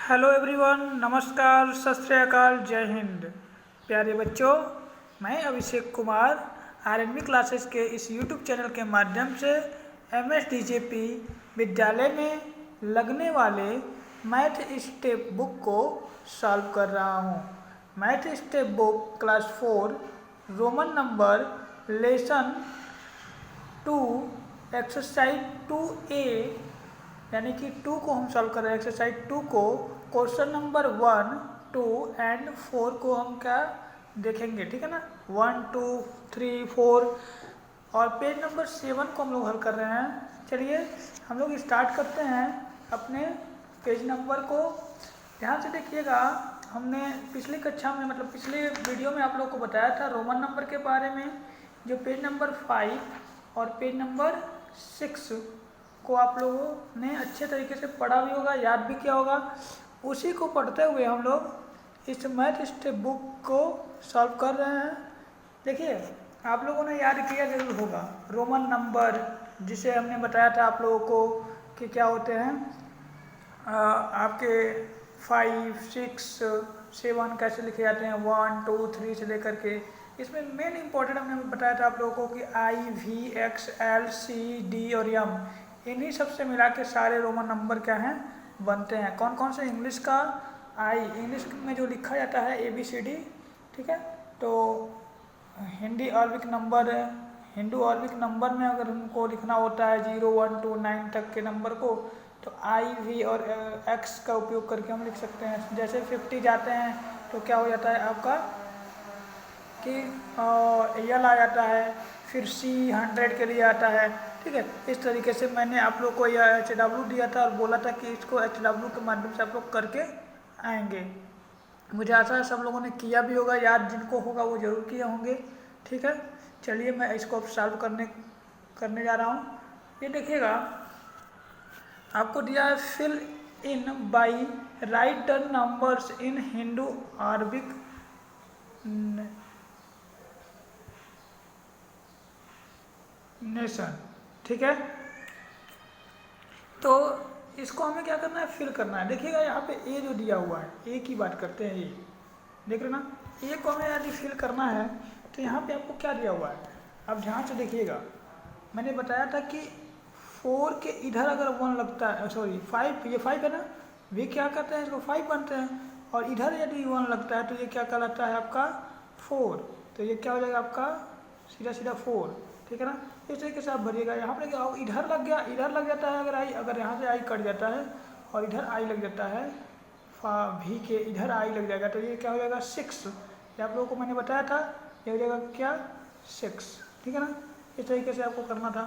Hello everyone, नमस्कार, सत श्री अकाल, जय हिंद। प्यारे बच्चों, मैं अभिषेक कुमार आरएनबी क्लासेस के इस यूट्यूब चैनल के माध्यम से एमएसडीजेपी विद्यालय में लगने वाले मैथ स्टेप बुक को सॉल्व कर रहा हूँ। Math step book class 4 Roman number lesson 2 exercise 2A यानी कि 2 को हम सॉल्व कर रहे हैं। एक्सरसाइज 2 को क्वेश्चन नंबर 1, 2 एंड 4 को हम क्या देखेंगे, ठीक है ना। 1, 2, 3, 4 और पेज नंबर 7 को हम लोग हल कर रहे हैं। चलिए हम लोग स्टार्ट करते हैं अपने पेज नंबर को। ध्यान से देखिएगा, हमने पिछली कक्षा में मतलब पिछले वीडियो में आप लोग को बताया था रोमन नंबर के बारे में। जो पेज नंबर 5 और पेज नंबर 6 को आप लोगों ने अच्छे तरीके से पढ़ा भी होगा, याद भी किया होगा। उसी को पढ़ते हुए हम लोग इस मैथ स्टेप बुक को सॉल्व कर रहे हैं। देखिए, आप लोगों ने याद किया जरूर होगा रोमन नंबर, जिसे हमने बताया था आप लोगों को कि क्या होते हैं आपके 5, 6, 7 कैसे लिखे जाते हैं, 1, 2, 3 से लेकर के। इसमें मेन इंपॉर्टेंट हमने बताया था आप लोगों को कि I, V, X, L, C, D और M, इन्हीं सबसे मिला के सारे रोमन नंबर क्या हैं बनते हैं। कौन कौन से इंग्लिश का आई, इंग्लिश में जो लिखा जाता है ABCD, ठीक है। तो Hindi Arabic number, Hindu Arabic number में अगर हमको लिखना होता है 0, 1, 2, 9 तक के नंबर को, तो I, V और X का उपयोग करके हम लिख सकते हैं। जैसे 50 जाते हैं तो क्या हो जाता है आपका कि L आ जाता है, फिर C 100 के लिए आता है, ठीक है। इस तरीके से मैंने आप लोग को यह HW दिया था और बोला था कि इसको HW के माध्यम से आप लोग करके आएंगे। मुझे आशा है सब लोगों ने किया भी होगा, याद जिनको होगा वो जरूर किए होंगे, ठीक है। चलिए मैं इसको अब सॉल्व करने जा रहा हूँ। ये देखिएगा, आपको दिया है fill in by write the numbers in Hindu Arabic nation, ठीक है। तो इसको हमें क्या करना है, फिल करना है। देखिएगा यहाँ पे ए जो दिया हुआ है, ए की बात करते हैं, ये देख रहे ना, ए को हमें यदि फिल करना है तो यहाँ पे आपको क्या दिया हुआ है। अब ध्यान से देखिएगा, मैंने बताया था कि 4 के इधर अगर 1 लगता है, सॉरी 5, ये 5 है ना, वे क्या करते हैं इसको 5 बनते हैं, और इधर यदि 1 लगता है तो ये क्या कहलाता है आपका 4। तो ये क्या हो जाएगा आपका सीधा सीधा 4, ठीक है ना। इस तरीके से आप भरिएगा। यहाँ पर क्या इधर लग गया, इधर लग जाता है अगर आई, अगर यहाँ से आई कट जाता है और इधर आई लग जाता है, भी के इधर आई लग जाएगा, तो ये क्या हो जाएगा 6। ये आप लोगों को मैंने बताया था, ये हो जाएगा क्या 6, ठीक है ना। इस तरीके से आपको करना था।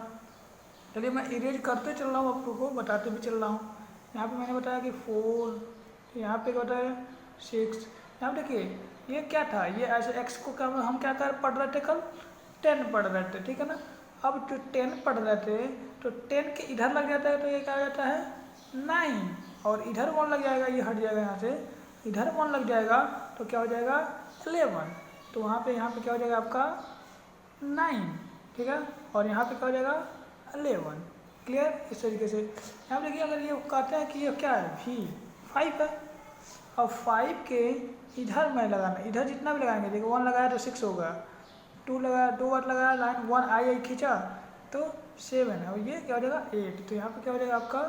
चलिए मैं इरेज करते चल रहा हूँ, आप लोगों को बताते भी चल रहा हूँ। यहाँ पे मैंने बताया कि 4, यहाँ पे क्या होता है 6। यहाँ देखिए ये क्या था, ये ऐसे x को क्या हम क्या पढ़ रहे थे कल, 10 पढ़ रहे थे, ठीक है ना। अब जो 10 पढ़ रहे थे तो 10 के इधर लग जाता है तो ये क्या हो जाता है 9, और इधर 1 लग जाएगा, ये हट जाएगा यहाँ से, इधर 1 लग जाएगा तो क्या हो जाएगा 11। तो यहाँ पे क्या हो जाएगा आपका 9, ठीक है, और यहाँ पे क्या हो जाएगा 11। क्लियर। इस तरीके से यहाँ देखिए, अगर ये कहते हैं कि ये क्या है भी 5 है, और 5 के इधर मैं लगाना, इधर जितना भी लगाएंगे, देखो 1 लगाया तो 6 होगा, 2 लगाया, 2 बार लगाया, लाइन 1 आई खींचा तो 7 है, और ये क्या हो जाएगा 8। तो यहाँ पे क्या हो जाएगा आपका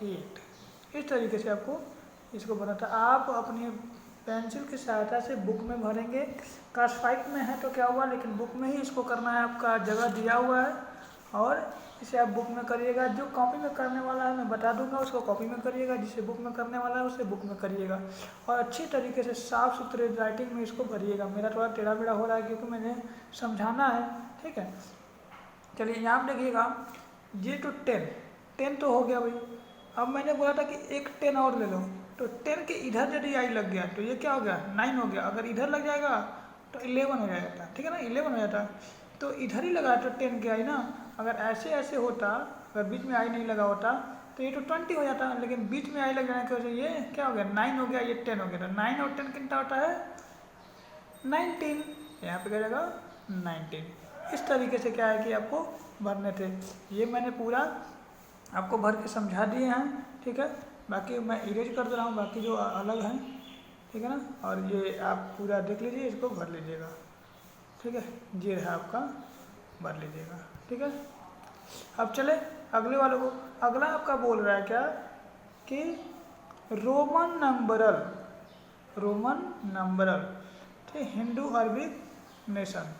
8। इस तरीके से आपको इसको बनाना था। आप अपनी पेंसिल की सहायता से बुक में भरेंगे। क्लास 5 में है तो क्या हुआ, लेकिन बुक में ही इसको करना है, आपका जगह दिया हुआ है, और इसे आप बुक में करिएगा। जो कॉपी में करने वाला है मैं बता दूंगा, उसको कॉपी में करिएगा, जिसे बुक में करने वाला है उसे बुक में करिएगा, और अच्छी तरीके से साफ सुथरे राइटिंग में इसको भरिएगा। मेरा थोड़ा टेढ़ा मेढ़ा हो रहा है क्योंकि मैंने समझाना है, ठीक है। चलिए यहाँ पर देखिएगा, ये तो 10 तो हो गया भाई। अब मैंने बोला था कि एक 10 और ले लो, तो 10 के इधर यदि आई लग गया तो ये क्या हो गया 9 हो गया। अगर इधर लग जाएगा तो 11 हो जाएगा, ठीक है ना, 11 हो जाता। तो इधर ही लगा तो 10 के आई ना, अगर ऐसे ऐसे होता, अगर बीच में आई नहीं लगा होता तो ये तो 20 हो जाता, लेकिन बीच में आई लग जाने की वजह से ये क्या हो गया 9 हो गया, ये 10 हो गया। तो 9 और 10 कितना होता है 19। यहाँ पे क्या जाएगा 19। इस तरीके से क्या है कि आपको भरने थे, ये मैंने पूरा आपको भर के समझा दिए हैं, ठीक है। बाकी मैं इरेज कर दे रहा हूँ, बाकी जो अलग हैं, ठीक है ना। और ये आप पूरा देख लीजिए, इसको भर लीजिएगा, ठीक है। ये है आपका, भर लीजिएगा, ठीक है। अब चले अगले वाले को। अगला आपका बोल रहा है क्या कि रोमन नंबरल, रोमन नंबरल, ठीक, हिंदू अरबिक नेशन,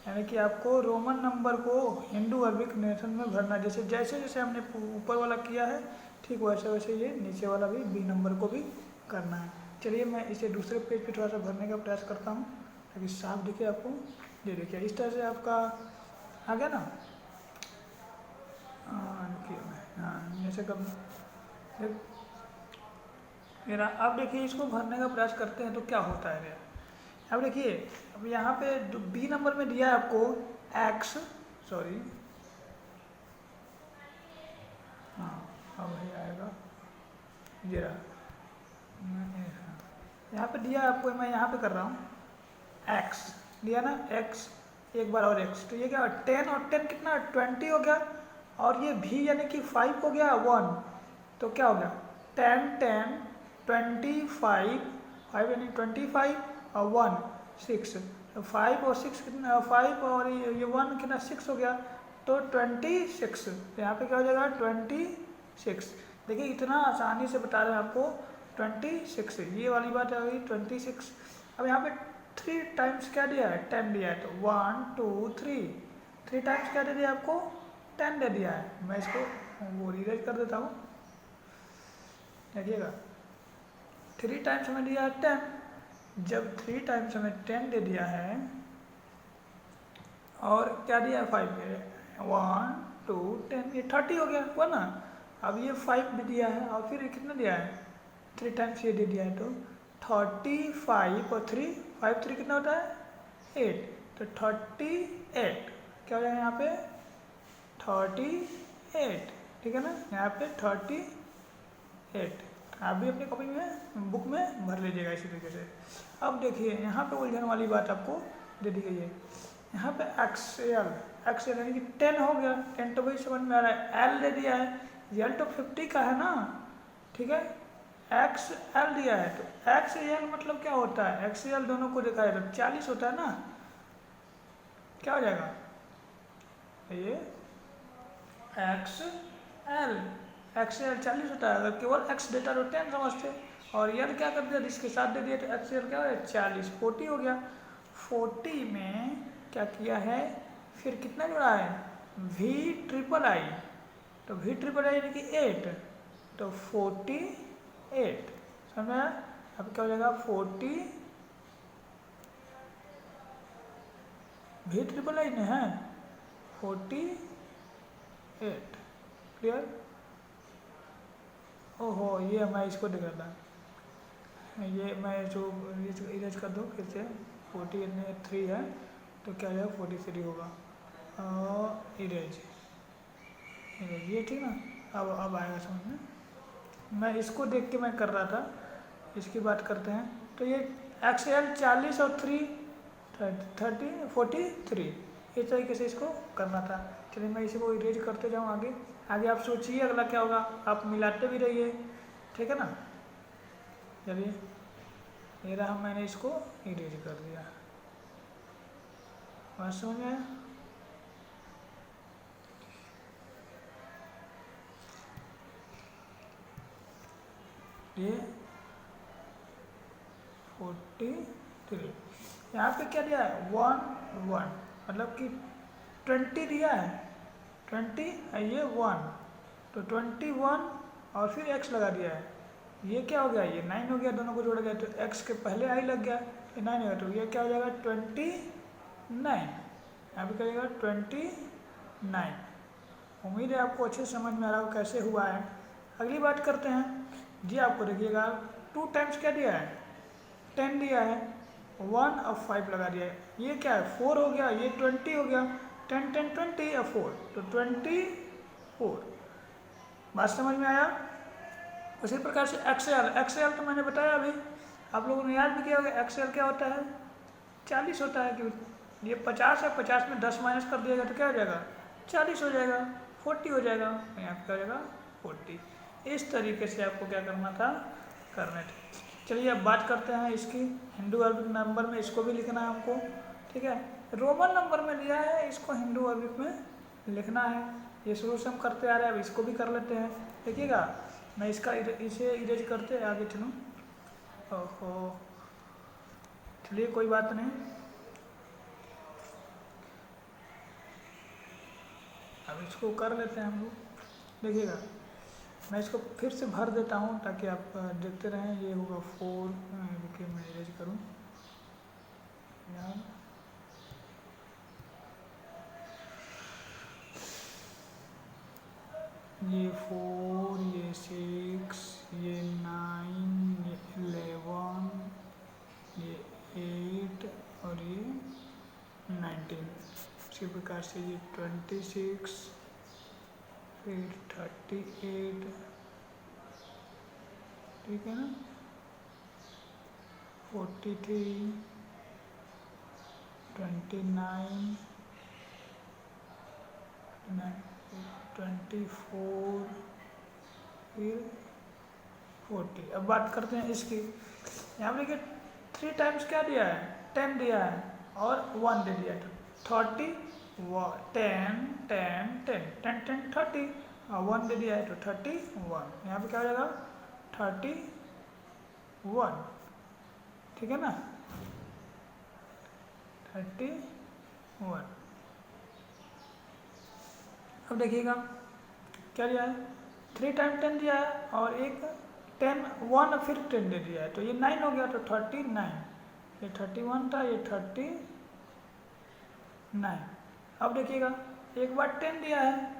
यानी कि आपको रोमन नंबर को हिंदू अरबिक नेशन में भरना। जैसे जैसे जैसे हमने ऊपर वाला किया है, ठीक वैसे वैसे ये नीचे वाला भी बी नंबर को भी करना है। चलिए मैं इसे दूसरे पेज पे थोड़ा सा भरने का प्रयास करता हूँ ताकि साफ दिखे आपको। ये देखिए इस तरह से आपका आ गया ना। जैसे कब मेरा, अब देखिए इसको भरने का प्रयास करते हैं तो क्या होता है। अब देखिए, अब यहाँ पे बी नंबर में दिया है आपको एक्स, सॉरी, हाँ अब ये आएगा, ये रहा, यहाँ पे दिया है आपको, मैं यहाँ पे कर रहा हूँ एक्स, दिया ना एक्स, एक बार और एक्स, तो ये क्या 10 और 10 कितना 20 हो गया, और ये भी यानी कि 5 हो गया 1, तो क्या हो गया 10 10 25, 5 यानी 25 और 1 6, 5 और 6 कितना, 5 और ये 1 कितना 6 हो गया, तो 26, तो यहाँ पे क्या हो जाएगा 26। देखिए इतना आसानी से बता रहे हैं आपको 26, ये वाली बात आ गई 26। अब यहाँ पे 3 टाइम्स क्या दिया है 10 दिया है, तो 1 2 3 टाइम्स क्या दे दिया आपको 10 दे दिया है। मैं इसको वो रिराइट कर देता हूँ, देखिएगा 3 टाइम्स हमें दिया है 10, जब 3 टाइम्स हमें 10 दे दिया है और क्या दिया है 5, 1 2 10, ये 30 हो गया हुआ ना। अब ये 5 भी दिया है और फिर कितना दिया है 3 टाइम्स ये दे दिया है, तो 35 और 3 5 3 कितना होता है 8, तो 38 क्या हो जाएगा यहाँ पे 38, ठीक है ना, यहाँ पे 38 आप भी अपनी कॉपी में बुक में भर लीजिएगा इसी तरीके से। अब देखिए यहाँ पे उलझन वाली बात आपको दे दी गई है, यहाँ पे एक्सएल यानी कि 10 हो गया, 10 तो वही समझ में आ रहा है, एल दे दिया है, एल तो 50 का है ना, ठीक है, एक्स एल दिया है, तो एक्स एल मतलब क्या होता है, एक्स एल दोनों को देखा है तो 40 होता है ना, क्या हो जाएगा ये एक्स एल 40 होता है। अगर केवल एक्स देता तो 10 समझते, और यल क्या कर दिया इसके साथ दे दिया, तो एक्स एल क्या हो गया 40, 40 हो गया। 40 में क्या किया है, फिर कितना जुड़ा है वी ट्रिपल आई, तो वी ट्रिपल आई यानी कि 8, तो 48 समझ में। अब क्या हो जाएगा 40 वी ट्रिपल आई में है 48, क्लियर। ओहो ये मैं इसको देख रहा था, ये मैं जो इरेज कर दूँ फिर से, 43 है तो क्या हो जाएगा 43 होगा, इरेज ये ठीक ना। अब आएगा समझ में, मैं इसको देख के मैं कर रहा था, इसकी बात करते हैं। तो ये एक्सएल 40 और 43 इस तरीके से इसको करना था। चलिए मैं इसी को इरेज करते जाऊँ आगे आगे, आप सोचिए अगला क्या होगा, आप मिलाते भी रहिए, ठीक है ना। चलिए ये रहा, मैंने इसको इरेज कर दिया, बात समझ में आया। ये 43 यहाँ पे क्या दिया है 1 1, मतलब कि 20 दिया है 20 ये 1, तो 21 और फिर x लगा दिया है, ये क्या हो गया ये 9 हो गया, दोनों को जोड़ा गया तो x के पहले आई लग गया, ये 9 हो गया, तो ये क्या हो जाएगा 29, यहाँ पे क्या हो जाएगा 29। उम्मीद है आपको अच्छे से समझ में आ रहा हो कैसे हुआ है। अगली बात करते हैं जी, आपको देखिएगा 2 टाइम्स क्या दिया है 10 दिया है, 1 और 5 लगा दिया है, ये क्या है 4 हो गया, ये 20 हो गया, 10 10 20 और 4 तो 24, बात समझ में आया। उसी प्रकार से एक्सएल तो मैंने बताया अभी, आप लोगों ने याद भी किया होगा एक्सएल क्या होता है 40 होता है, कि ये 50 है, 50 में 10 माइनस कर दिएगा तो क्या हो जाएगा 40 हो जाएगा, 40 हो जाएगा, यहाँ क्या हो जाएगा 40। इस तरीके से आपको क्या करना था, करने थे। चलिए अब बात करते हैं इसकी हिंदू अरबिक नंबर में, इसको भी लिखना है हमको, ठीक है। रोमन नंबर में दिया है, इसको हिंदू अरबिक में लिखना है। ये शुरू से हम करते आ रहे हैं, अब इसको भी कर लेते हैं। देखिएगा मैं इसका इसे इरेज करते आगे चलूँ। ओहो चलिए कोई बात नहीं, अब इसको कर लेते हैं हम लोग। देखिएगा मैं इसको फिर से भर देता हूँ ताकि आप देखते रहें। ये होगा 4, देखिए मैं इरेज करूँ यहाँ, ये 4, ये 6, ये 9, ये 11, ये 8 और ये 19। इसी प्रकार से ये 26, फिर 38, ठीक है ना, 43, 29, 24, फिर 40। अब बात करते हैं इसकी। यहाँ पर देखिए 3 टाइम्स क्या दिया है, 10 दिया है और 1 दे दिया है, तो 30, 10, 10, 10, 10, 10, 30 और 1 दे दिया है तो 31। यहाँ पे क्या हो जाएगा 31, ठीक है ना, 31। अब देखिएगा क्या दिया है, 3 टाइम 10 दिया है और एक 10, 1 फिर 10 दे दिया है, तो ये 9 हो गया, तो 39। ये 31 था, ये 39। अब देखिएगा एक बार 10 दिया है,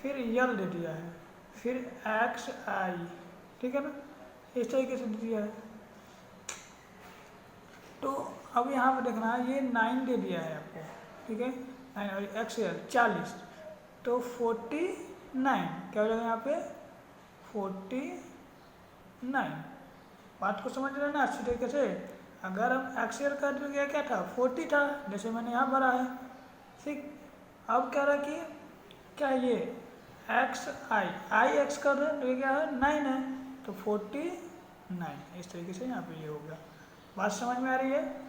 फिर यल दे दिया है, फिर एक्स आई, ठीक है ना, इस तरीके से दिया है। तो अब यहाँ पे देखना है, ये 9 दे दिया है आपको, ठीक है, 9 और एक्स एल 40, तो 49 क्या हो जाएगा यहाँ पे 49। बात को समझ रहे हैं ना अच्छी तरीके से। अगर हम एक्सेल कर दिया क्या था 40 था, जैसे मैंने यहाँ भरा है, ठीक। अब क्या रहा कि क्या ये एक्स आई एक्स कर रहे हैं, तो ये क्या है 9 है, तो 49। इस तरीके से यहाँ पे ये हो गया। बात समझ में आ रही है।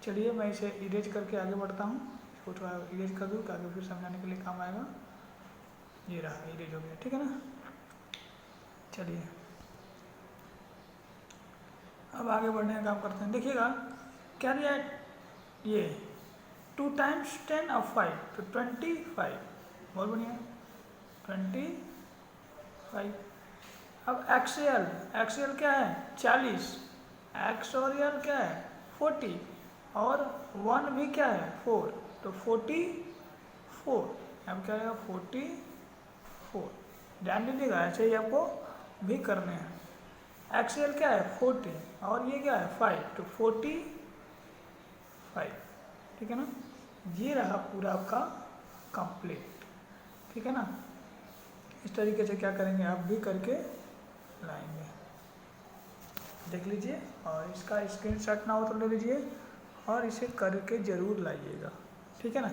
चलिए मैं इसे इरेज करके आगे बढ़ता हूँ, इसको थोड़ा इरेज कर दूँ ताकि फिर समझाने के लिए काम आएगा। ये रहा इरेज हो गया, ठीक है ना। चलिए अब आगे बढ़ने का काम करते हैं। देखिएगा क्या दिया है, ये 2 टाइम्स 10 और 5, तो 25, बहुत बढ़िया 25। अब एक्सएल क्या है 40, एक्स और यल क्या है 40 और 1 भी क्या है 4, तो 44। अब क्या रहेगा 44। ध्यान दीजिएगा ऐसे ही आपको भी करने हैं। एक्सएल क्या है 40 और ये क्या है 5, तो 45, ठीक है ना। ये रहा पूरा आपका कंप्लीट, ठीक है ना। इस तरीके से क्या करेंगे आप भी करके लाएंगे, देख लीजिए, और इसका स्क्रीनशॉट ना हो तो ले लीजिए और इसे करके ज़रूर लाइएगा, ठीक है ना।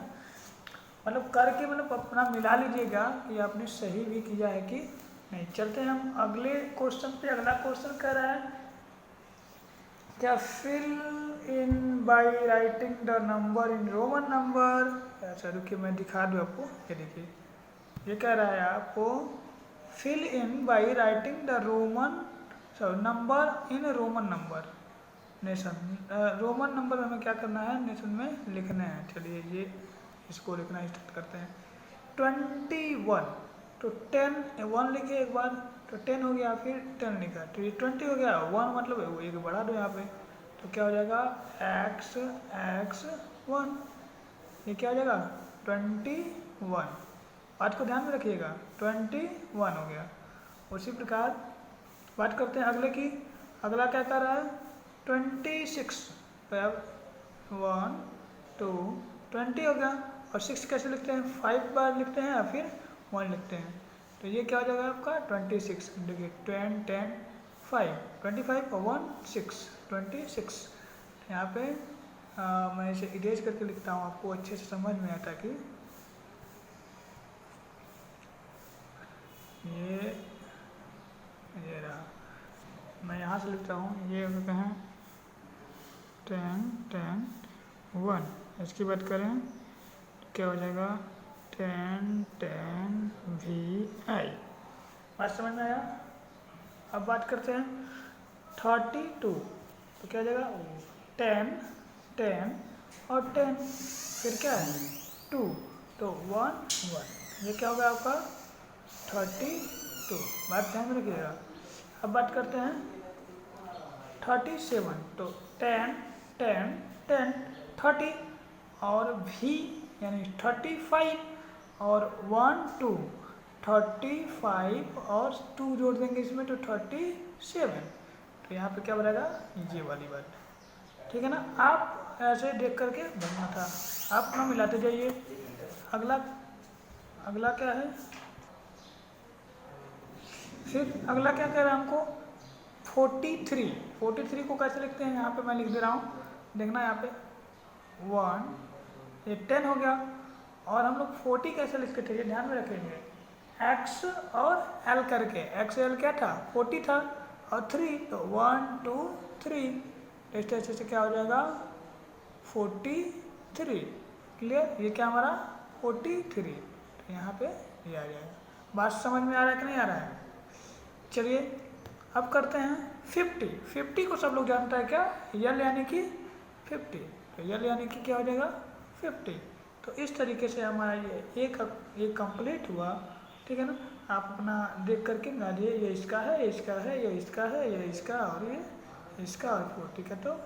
मतलब करके मतलब अपना मिला लीजिएगा कि आपने सही भी किया है कि नहीं। चलते हैं हम अगले क्वेश्चन पे। अगला क्वेश्चन कह रहा है क्या, fill in by writing the number in Roman number. अच्छा रुकिए मैं दिखा दूँ आपको, ये देखिए ये कह रहा है आपको fill in by writing the number in Roman number nation. Roman number हमें क्या करना है नेशन में लिखने हैं। चलिए ये इसको लिखना स्टार्ट करते हैं। 21, तो 10 1 लिखे एक बार, तो 10 हो गया, फिर 10 लिखा, तो ये 20 हो गया। 1 मतलब एक बढ़ा दो यहाँ पे, तो क्या हो जाएगा x1, ये क्या हो जाएगा 21। बात को ध्यान में रखिएगा, 21 हो गया। उसी प्रकार बात करते हैं अगले की। अगला क्या कर रहा है 26, तो अब 1 2 20 हो गया। और 6 कैसे लिखते हैं 5 बार लिखते हैं या फिर 1 लिखते हैं, तो ये क्या हो जाएगा आपका 26। देखिए 10 10 5 25 और 1 6 26। यहाँ पे मैं इसे इरेज करके लिखता हूँ, आपको अच्छे से समझ में आता कि ये ये रहा, मैं यहाँ से लिखता हूँ, ये कहें 10 10 1, इसकी बात करें क्या हो जाएगा 10 10 VI। बात समझ में आया। अब बात करते हैं 32, तो क्या हो जाएगा 10 10 और 10, फिर क्या है 2, तो 1 1, ये क्या होगा आपका 32। बात ध्यान में रखिएगा। अब बात करते हैं 37, तो 10 10 10 30 और V यानी 35 और 1 2, 35 और 2 जोड़ देंगे इसमें तो 37। तो यहाँ पे क्या बनेगा ये वाली बात, ठीक है ना। आप ऐसे देख करके भरना था, आप ना मिलाते जाइए। अगला क्या है, फिर अगला क्या कह रहा है हमको 43 को कैसे लिखते हैं, यहाँ पे मैं लिख दे रहा हूँ, देखना यहाँ पे 1, ये 10 हो गया। और हम लोग 40 कैसे लिखते थे, ये ध्यान में रखेंगे, X और L करके, X L क्या था 40 था और 3, तो 1 2 3, इस तरह से क्या हो जाएगा 43। क्लियर, ये क्या हमारा 43, तो यहाँ पे ये आ जाएगा। बात समझ में आ रहा है कि नहीं आ रहा है। चलिए अब करते हैं 50 को सब लोग जानता है क्या, यल यानी कि 50, तो यल यानी कि क्या हो जाएगा 50। तो इस तरीके से हमारा ये एक कंप्लीट हुआ, ठीक है ना। आप अपना देख करके मिला दिए, ये इसका है, ये इसका है, ये इसका है, ये इसका और ये इसका और 40 का, तो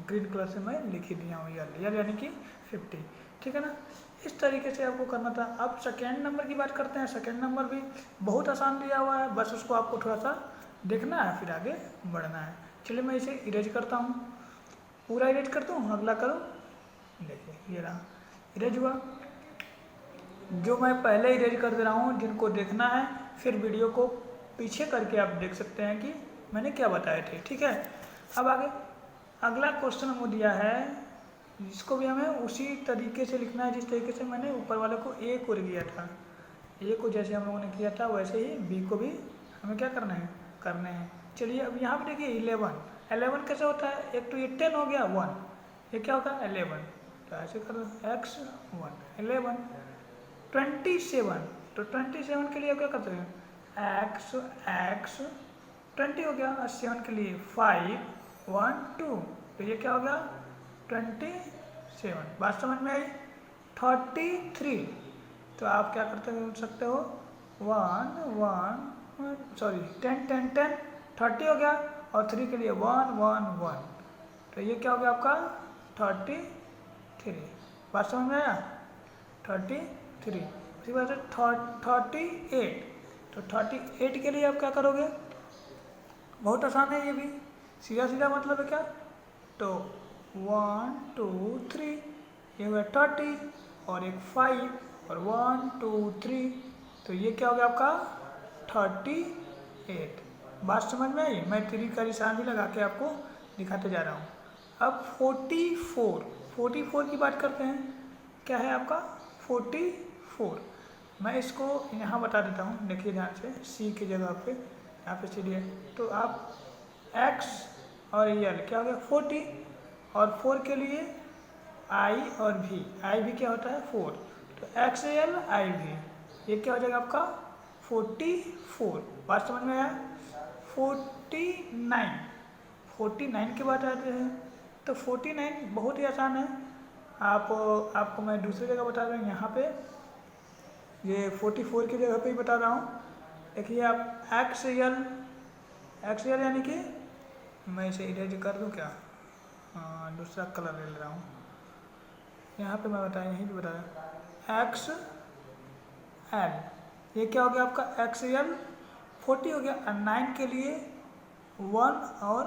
ग्रीन कलर से मैं लिख ही दिया हूँ यल यानी कि 50, ठीक है ना। इस तरीके से आपको करना था। अब सेकेंड नंबर की बात करते हैं। सेकेंड नंबर भी बहुत आसान दिया हुआ है, बस उसको आपको थोड़ा सा देखना है फिर आगे बढ़ना है। चलिए मैं इसे इरेज करता हूँ, पूरा इरेज करता हूँ, अगला करो। देखिए ये रहा इरेज हुआ। जो मैं पहले इरेज कर दे रहा हूँ, जिनको देखना है फिर वीडियो को पीछे करके आप देख सकते हैं कि मैंने क्या बताए थे, ठीक है। अब आगे अगला क्वेश्चन हमको दिया है, इसको भी हमें उसी तरीके से लिखना है जिस तरीके से मैंने ऊपर वाले को ए को किया था। ए को जैसे हम लोगों ने किया था वैसे ही बी को भी हमें क्या करना है, करने हैं। चलिए अब यहाँ पे देखिए 11 कैसे होता है, एक तो ये 10 हो गया 1, ये क्या होगा 11, तो ऐसे कर दो x 1 11। 27, तो 27 के लिए क्या करते हैं x 20 हो गया, और 7 के लिए 5 1 2, तो ये क्या हो गया 27। बात समझ में आई। 33, तो आप क्या करते सकते हो 1 1 10 10 10, 30 हो गया, और 3 के लिए 1 1 1, तो ये क्या हो गया आपका 33। बात समझ में आया 33। उसी बात से 38, तो 38 के लिए आप क्या करोगे, बहुत आसान है ये भी, सीधा सीधा मतलब है क्या, तो 1 2 3, ये हुआ 30 और एक 5 और 1 2 3, तो ये क्या हो गया आपका 38। बात समझ में आई। मैं 3 का निशान भी लगा के आपको दिखाते जा रहा हूँ। अब 44 की बात करते हैं, क्या है आपका 44। मैं इसको यहाँ बता देता हूँ, देखिए ध्यान से, सी की जगह पे यहाँ पे सी है, तो आप x और यल क्या हो गया 40, और 4 के लिए i और v क्या होता है 4, तो x l i v, ये क्या हो जाएगा आपका 44। बात समझ में आया। 49 की बात आते हैं, तो 49 बहुत ही आसान है। आपको मैं दूसरी जगह बता रहा हूँ, यहाँ पे ये 44 की जगह पे ही बता रहा हूँ। देखिए आप एक्स यल यानी कि मैं इसे इरेज कर दूँ क्या, दूसरा कलर ले रहा हूँ, यहाँ पे मैं बताया, यहीं पे बता रहा हूँ एक्स एल, ये क्या हो गया आपका एक्स एल 40 हो गया, और 9 के लिए 1 और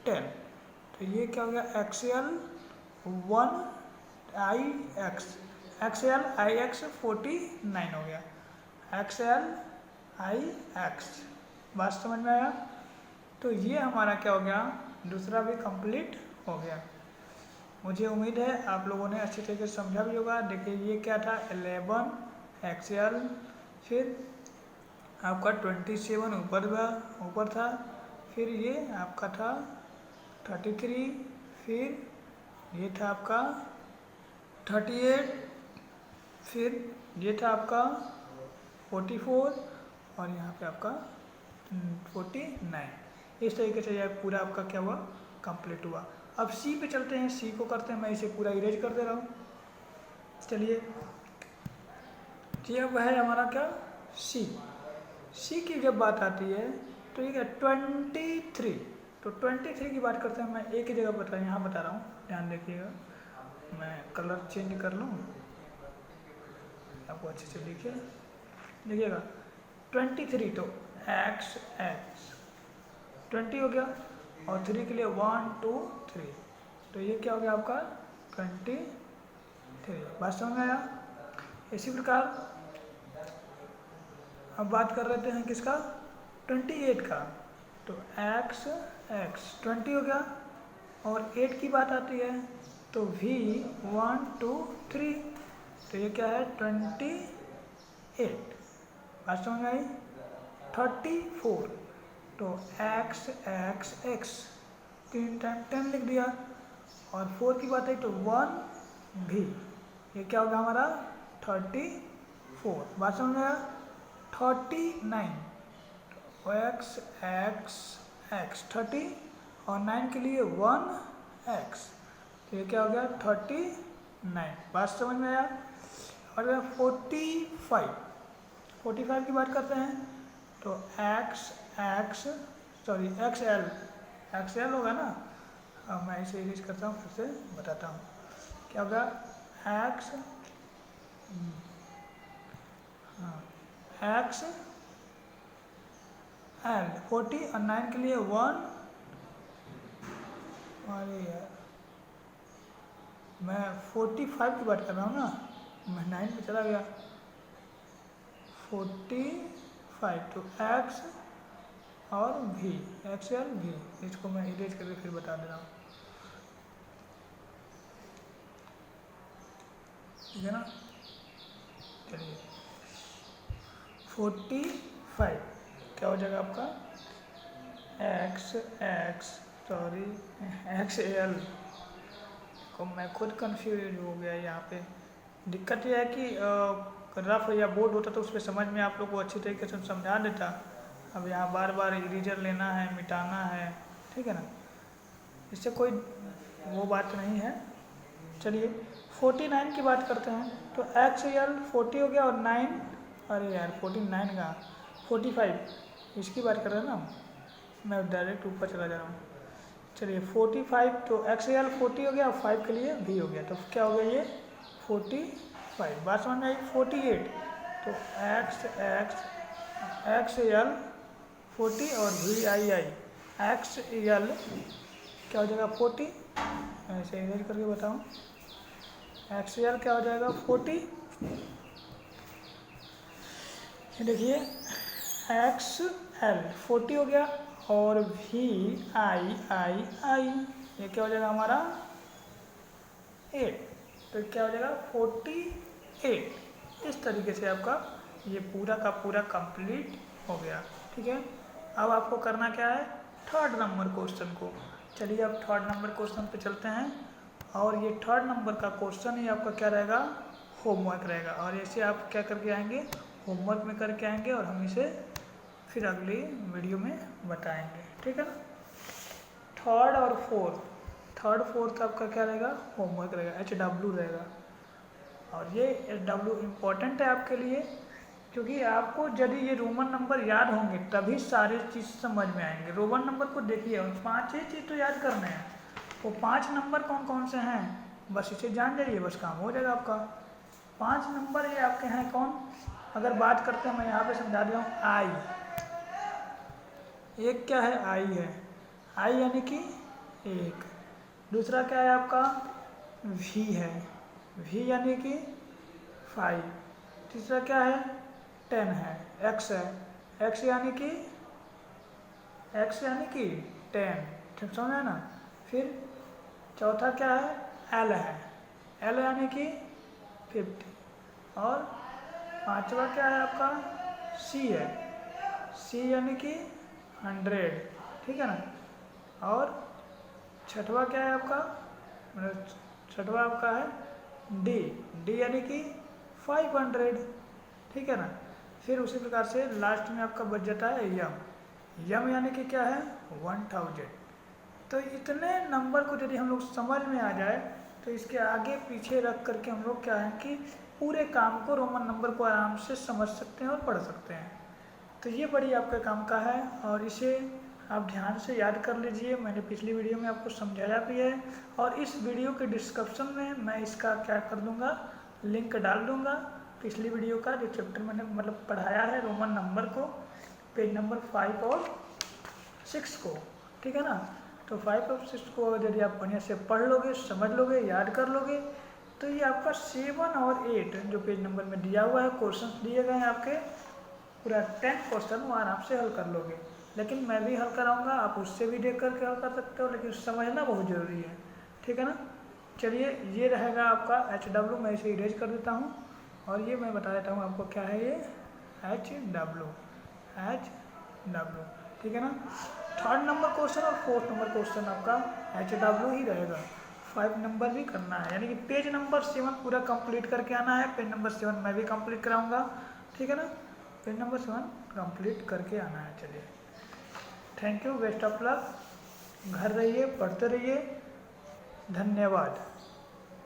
10, तो ये क्या हो गया एक्स एल 1 आई एक्स 49 हो गया एक्स एल आई एक्स। बात समझ में आया। तो ये हमारा क्या हो गया, दूसरा भी कंप्लीट हो गया। मुझे उम्मीद है आप लोगों ने अच्छी तरीके से समझा भी होगा। देखिए ये क्या था 11 एक्स एल, फिर आपका 27 ऊपर था, फिर ये आपका था 33, फिर ये था आपका 38, फिर ये था आपका 44 और यहाँ पे आपका 49। इस तरीके से यह पूरा आपका क्या हुआ, कंप्लीट हुआ। अब सी पे चलते हैं, सी को करते हैं, मैं इसे पूरा इरेज कर दे रहा हूँ। चलिए, ये अब है हमारा क्या, सी। सी की जब बात आती है तो ये क्या 23, तो 23 की बात करते हैं। मैं एक ही जगह बता यहाँ बता रहा हूँ, ध्यान देखिएगा। मैं कलर चेंज कर लूँ, आपको अच्छे से देखिएगा 23, तो एक्स 20 हो गया, और 3 के लिए 1 2 3, तो ये क्या हो गया आपका 23। बात समझ में आया। इसी प्रकार अब बात कर रहे हैं किसका, 28 का, तो एक्स 20 हो गया, और 8 की बात आती है तो V 1 2 3, तो ये क्या है 28। बात समझ में आई। 34, तो x 3 टाइम 10 लिख दिया, और 4 की बात है तो 1 भी, ये क्या होगा हमारा 34। बात समझ में आया। 39, x 30, और 9 के लिए 1x, तो ये क्या हो गया 39। बात समझ में आया। और 45 की बात करते हैं तो XL होगा ना। अब मैं इसे इरेज करता हूँ, फिर से बताता हूँ क्या होगा। XL 40, और 9 के लिए 1, अरे यार मैं 45 की बात कर रहा हूँ ना, मैं 9 पे चला गया। 45, तो X और V, XL V, इसको मैं इरेज करके फिर बता दे रहा हूँ, ठीक है ना। चलिए 45 क्या हो जाएगा आपका XL को मैं खुद कंफ्यूज हो गया यहाँ पे। दिक्कत यह है कि रफ या बोर्ड होता तो उसमें समझ में आप लोग को अच्छी तरीके से समझा देता। अब यहाँ बार बार इरेजर लेना है, मिटाना है, ठीक है ना, इससे कोई वो बात नहीं है। चलिए 49 की बात करते हैं तो XL 40 हो गया, और 9, अरे यार 49 का 45 इसकी बात कर रहे हैं ना, मैं डायरेक्ट ऊपर चला जा रहा हूँ। चलिए 45, तो XL 40 हो गया, और 5 के लिए V हो गया, तो क्या हो गया ये 45। बात समझ में आई। 48, तो XL 40 और VII XL क्या हो जाएगा 40, ऐसे इरेज करके बताऊँ। XL क्या हो जाएगा 40, देखिए XL 40 हो गया, और VII ये क्या हो जाएगा हमारा 8, तो क्या हो जाएगा 48। इस तरीके से आपका ये पूरा का पूरा कंप्लीट हो गया, ठीक है। अब आपको करना क्या है, 3rd नंबर क्वेश्चन को। चलिए अब 3rd नंबर क्वेश्चन पे चलते हैं, और ये 3rd नंबर का क्वेश्चन ही आपका क्या रहेगा, होमवर्क रहेगा, और ऐसे आप क्या करके आएंगे, होमवर्क में करके आएंगे, और हम इसे फिर अगली वीडियो में बताएंगे, ठीक है ना। 3rd और 4th आपका क्या रहेगा, होमवर्क रहेगा, HW रहेगा। और ये HW इम्पोर्टेंट है आपके लिए, क्योंकि आपको यदि ये रोमन नंबर याद होंगे तभी सारे चीज़ समझ में आएंगे। रोमन नंबर को देखिए, 5 ही चीज़ तो याद करने हैं, वो 5 नंबर कौन कौन से हैं, बस इसे जान जाइए, बस काम हो जाएगा आपका। 5 नंबर ये आपके हैं कौन, अगर बात करते हैं, मैं यहाँ पे समझा दे रहा हूँ। आई, एक क्या है, आई है, आई यानी कि 1। दूसरा क्या है आपका, V है, V यानी कि 5। तीसरा क्या है, 10 है, X है, X यानी कि 10, ठीक समझ है ना। फिर चौथा क्या है, L है, L यानी कि 50। और 5वां क्या है आपका, C है, सी यानी कि 100, ठीक है ना। और छठवा क्या है आपका, मतलब छठवा आपका है डी, डी यानी कि 500, ठीक है ना। फिर उसी प्रकार से लास्ट में आपका बच जाता है यम, यम यानी कि क्या है 1000। तो इतने नंबर को यदि हम लोग समझ में आ जाए तो इसके आगे पीछे रख करके हम लोग क्या है कि पूरे काम को, रोमन नंबर को आराम से समझ सकते हैं और पढ़ सकते हैं। तो ये बड़ी आपके काम का है और इसे आप ध्यान से याद कर लीजिए। मैंने पिछली वीडियो में आपको समझाया भी है और इस वीडियो के डिस्क्रिप्शन में मैं इसका क्या कर दूंगा, लिंक डाल दूंगा पिछली वीडियो का, जो चैप्टर मैंने मतलब पढ़ाया है रोमन नंबर को, पेज नंबर 5 और 6 को, ठीक है ना। तो 5 और 6 को यदि आप बढ़िया से पढ़ लोगे, समझ लोगे, याद कर लोगे, तो ये आपका 7 और 8 जो पेज नंबर में दिया हुआ है, क्वेश्चन दिए गए हैं आपके, पूरा 10 क्वेश्चन वो आराम से हल कर लोगे। लेकिन मैं भी हल कराऊंगा, आप उससे भी देख करके हल कर सकते हो, लेकिन समझना बहुत ज़रूरी है, ठीक है ना। चलिए ये रहेगा आपका HW, मैं इसे इरेज कर देता हूँ और ये मैं बता देता हूँ आपको क्या है ये HW, ठीक है ना। 3rd नंबर क्वेश्चन और 4th नंबर क्वेश्चन आपका HW ही रहेगा। 5 नंबर भी करना है, यानी कि पेज नंबर 7 पूरा कंप्लीट करके आना है। पेज नंबर 7 मैं भी कंप्लीट कराऊंगा, ठीक है ना। पेज नंबर 7 कंप्लीट करके आना है। चलिए thank you, best of luck, घर रहिए, पढ़ते रहिए, धन्यवाद।